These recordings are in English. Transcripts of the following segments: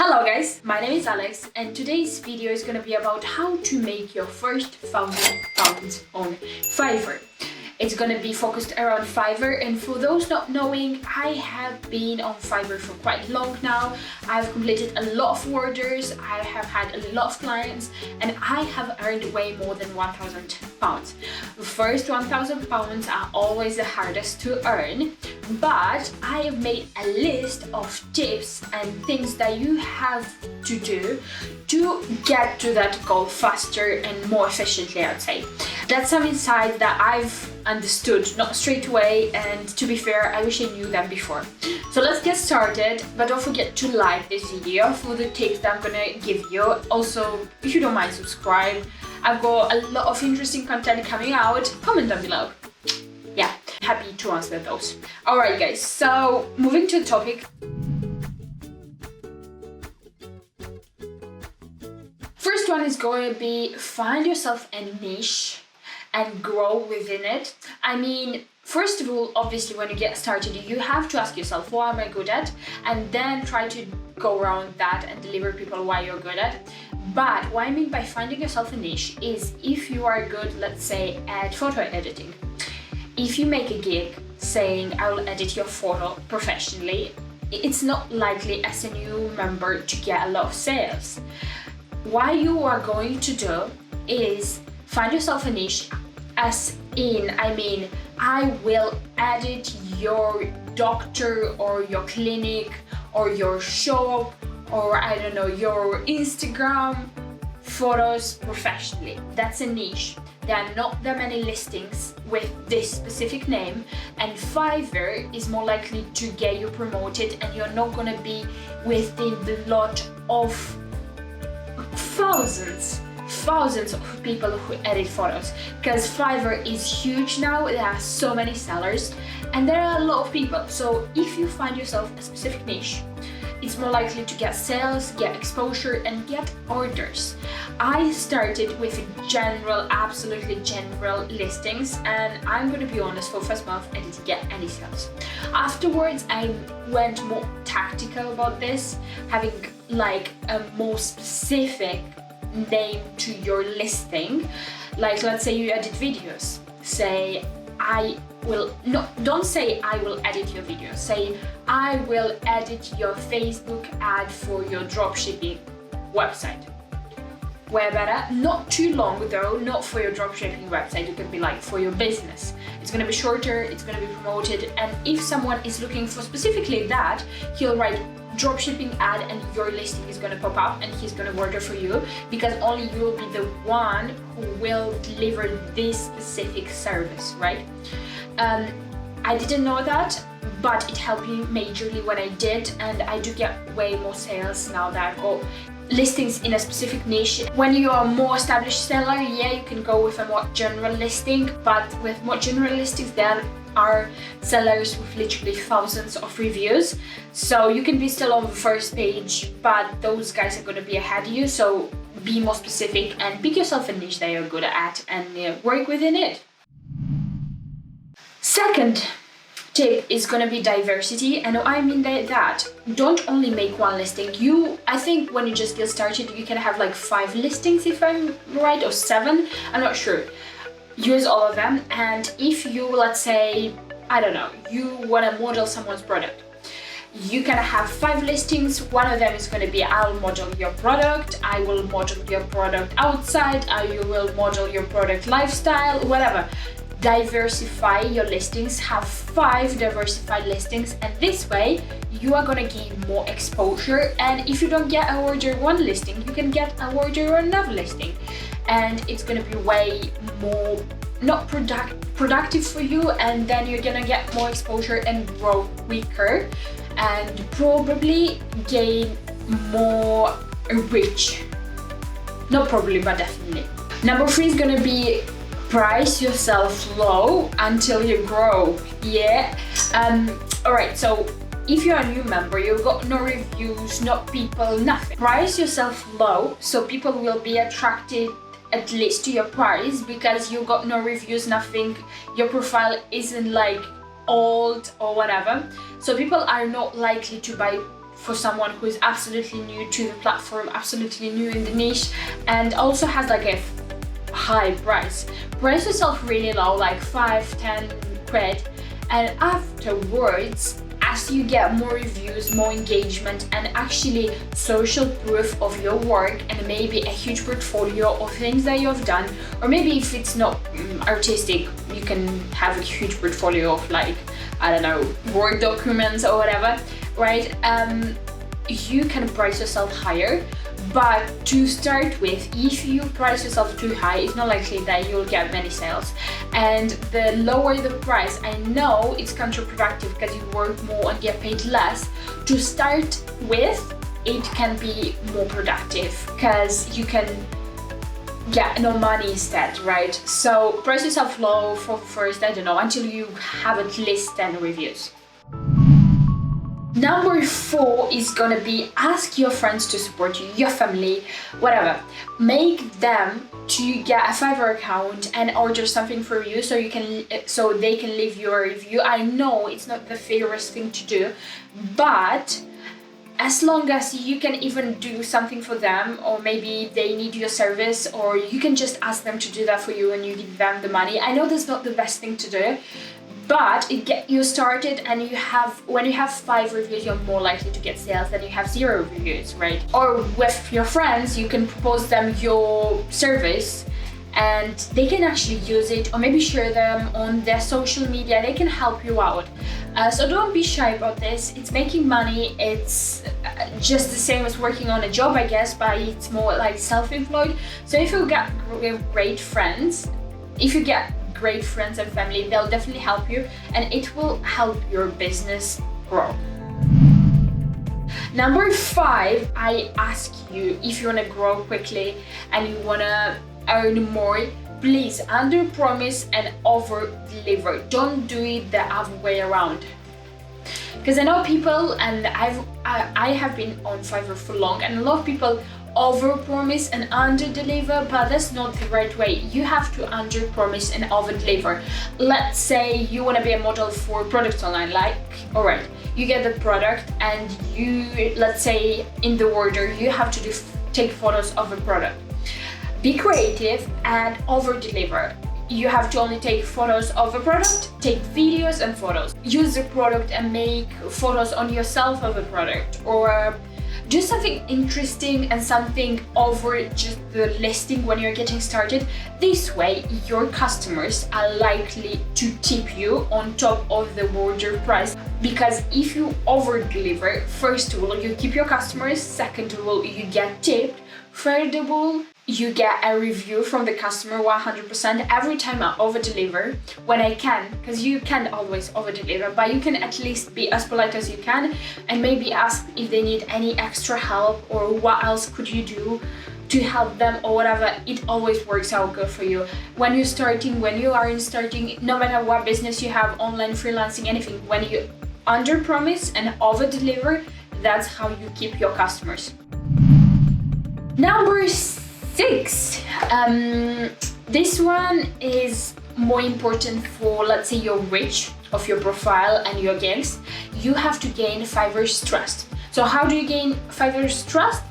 Hello guys, my name is Alex and today's video is going to be about how to make your first £1,000 on Fiverr. It's going to be focused around Fiverr, and for those not knowing, I have been on Fiverr for quite long now. I've completed a lot of orders, I have had a lot of clients, and I have earned way more than £1,000. The first £1,000 are always the hardest to earn, but I have made a list of tips and things that you have to do to get to that goal faster and more efficiently, I'd say. That's some insight that I've understood, not straight away, and to be fair, I wish I knew them before. So let's get started, but don't forget to like this video for the tips that I'm gonna give you. Also, if you don't mind, subscribe. I've got a lot of interesting content coming out. Comment down below. Yeah, happy to answer those. Alright guys, so moving to the topic. First one is going to be find yourself a niche and grow within it. I mean, first of all, obviously when you get started, you have to ask yourself, what am I good at? And then try to go around that and deliver people what you're good at. But what I mean by finding yourself a niche is if you are good, let's say, at photo editing. If you make a gig saying, I will edit your photo professionally, it's not likely as a new member to get a lot of sales. What you are going to do is find yourself a niche, as in, I will edit your doctor or your clinic or your shop or I don't know, your Instagram photos professionally. That's a niche. There are not that many listings with this specific name, and Fiverr is more likely to get you promoted, and you're not gonna be within the lot of thousands of people who edit photos, because Fiverr is huge now. There are so many sellers and there are a lot of people. So if you find yourself a specific niche, it's more likely to get sales, get exposure, and get orders. I started with general, absolutely general listings, and I'm gonna be honest, for the first month I didn't get any sales. Afterwards I went more tactical about this, having like a more specific name to your listing. Like, let's say you edit videos, say don't say I will edit your video, say I will edit your Facebook ad for your dropshipping website. Way better, not too long though, not for your dropshipping website. It could be like for your business. It's gonna be shorter, it's gonna be promoted, and if someone is looking for specifically that, he'll write dropshipping ad and your listing is gonna pop up and he's gonna order for you, because only you will be the one who will deliver this specific service, right? I didn't know that, but it helped me majorly when I did, and I do get way more sales now that I've got listings in a specific niche. When you are a more established seller, yeah, you can go with a more general listing, but with more general listings there are sellers with literally thousands of reviews, so you can be still on the first page, but those guys are going to be ahead of you. So be more specific and pick yourself a niche that you're good at and work within it. Second tip is going to be diversity, and I mean that don't only make one listing. I think when you just get started you can have like 5 listings if I'm right, or 7, I'm not sure. Use all of them, and if you, let's say, I don't know, you want to model someone's product, you can have 5 listings. One of them is going to be I'll model your product, I will model your product outside, I will model your product lifestyle, whatever. Diversify your listings, have 5 diversified listings, and this way you are gonna gain more exposure. And if you don't get an order one listing, you can get an order on another listing, and it's gonna be way more not productive for you, and then you're gonna get more exposure and grow quicker and probably gain more reach. Not probably, but definitely. Number 3 is gonna be price yourself low until you grow. Yeah. Alright, so if you're a new member, you've got no reviews, no people, nothing. Price yourself low so people will be attracted at least to your price, because you got no reviews, nothing, your profile isn't like old or whatever, so people are not likely to buy for someone who is absolutely new to the platform, absolutely new in the niche, and also has like a high price. Price yourself really low, like 5-10 quid, and afterwards, as you get more reviews, more engagement, and actually social proof of your work, and maybe a huge portfolio of things that you've done, or maybe if it's not artistic, you can have a huge portfolio of like, I don't know, Word documents or whatever, right? You can price yourself higher. But to start with, if you price yourself too high, it's not likely that you'll get many sales. And the lower the price, I know it's counterproductive because you work more and get paid less. To start with, it can be more productive because you can get no money instead, right? So price yourself low for first, I don't know, until you have at least 10 reviews. Number 4 is gonna be ask your friends to support you, your family, whatever. Make them to get a Fiverr account and order something for you so they can leave your review. I know it's not the fairest thing to do, but as long as you can even do something for them, or maybe they need your service, or you can just ask them to do that for you and you give them the money. I know that's not the best thing to do, but it gets you started, and when you have 5 reviews, you're more likely to get sales than you have 0 reviews, right? Or with your friends, you can propose them your service and they can actually use it, or maybe share them on their social media. They can help you out. So don't be shy about this. It's making money. It's just the same as working on a job, I guess, but it's more like self-employed. So if you get great friends, and family, they'll definitely help you, and it will help your business grow. Number 5, I ask you, if you want to grow quickly and you want to earn more, please under promise and over deliver. Don't do it the other way around. Because I know people, and I have been on Fiverr for long, and a lot of people over promise and under deliver, but that's not the right way. You have to under promise and over deliver. Let's say you want to be a model for products online, like, all right, you get the product and you, let's say in the order, you have to take photos of a product. Be creative and over deliver. You have to only take photos of a product, take videos and photos. Use the product and make photos on yourself of a product, or do something interesting and something over just the listing when you're getting started. This way, your customers are likely to tip you on top of the order price. Because if you over deliver, first of all, you keep your customers, second of all, you get tipped, third of all, you get a review from the customer 100% every time I over deliver, when I can, because you can't always over deliver, but you can at least be as polite as you can and maybe ask if they need any extra help or what else could you do to help them or whatever. It always works out good for you. When you are starting, no matter what business you have, online, freelancing, anything, when you under promise and over deliver, that's how you keep your customers. Number 6, this one is more important for, let's say, your reach of your profile and your gigs. You have to gain Fiverr's trust. So how do you gain Fiverr's trust?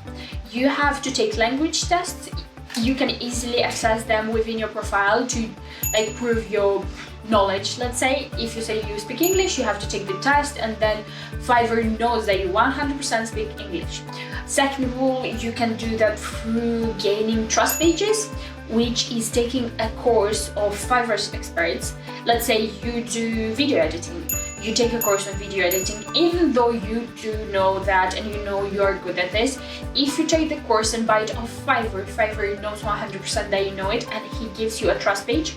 You have to take language tests. You can easily access them within your profile to like prove your knowledge. Let's say if you say you speak English, you have to take the test, and then Fiverr knows that you 100% speak English. Second of all, you can do that through gaining trust pages, which is taking a course of Fiverr's experts. Let's say you do video editing. You take a course on video editing, even though you do know that and you know you are good at this. If you take the course and buy it off Fiverr, Fiverr knows 100% that you know it, and he gives you a trust page.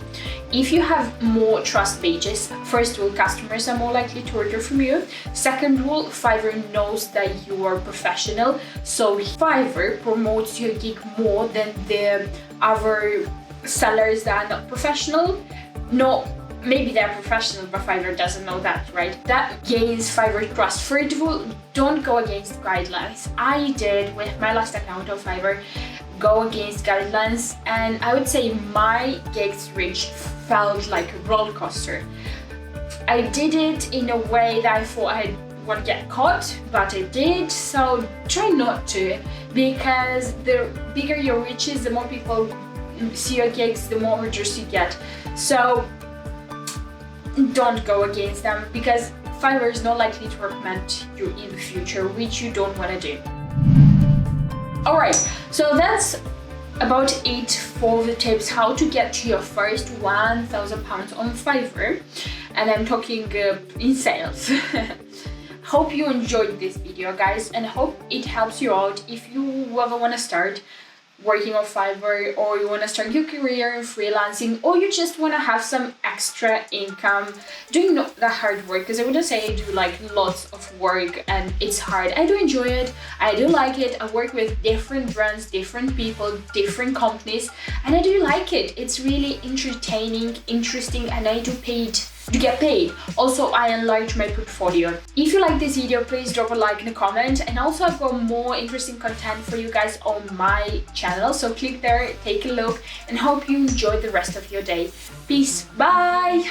If you have more trust pages, first of all, customers are more likely to order from you. Second of all, Fiverr knows that you are professional, so Fiverr promotes your gig more than the other sellers that are not professional. Maybe they're professional, but Fiverr doesn't know that, right? That gains Fiverr trust. First of all, don't go against guidelines. I did with my last account on Fiverr, go against guidelines, and I would say my gigs reach felt like a roller coaster. I did it in a way that I thought I want to get caught, but I did. So try not to, because the bigger your reach is, the more people see your gigs, the more orders you get. So don't go against them, because Fiverr is not likely to recommend you in the future, which you don't want to do. Alright, so that's about it for the tips how to get to your first £1,000 on Fiverr, and I'm talking in sales. Hope you enjoyed this video, guys, and hope it helps you out if you ever want to start working on Fiverr, or you want to start your career in freelancing, or you just want to have some extra income doing the hard work, because I wouldn't say I do like lots of work and it's hard. I do enjoy it, I do like it. I work with different brands, different people, different companies, and I do like it. It's really entertaining, interesting, and I do get paid. Also, I enlarge my portfolio. If you like this video, please drop a like and a comment, and also I've got more interesting content for you guys on my channel, so click there, take a look, and hope you enjoy the rest of your day. Peace, bye!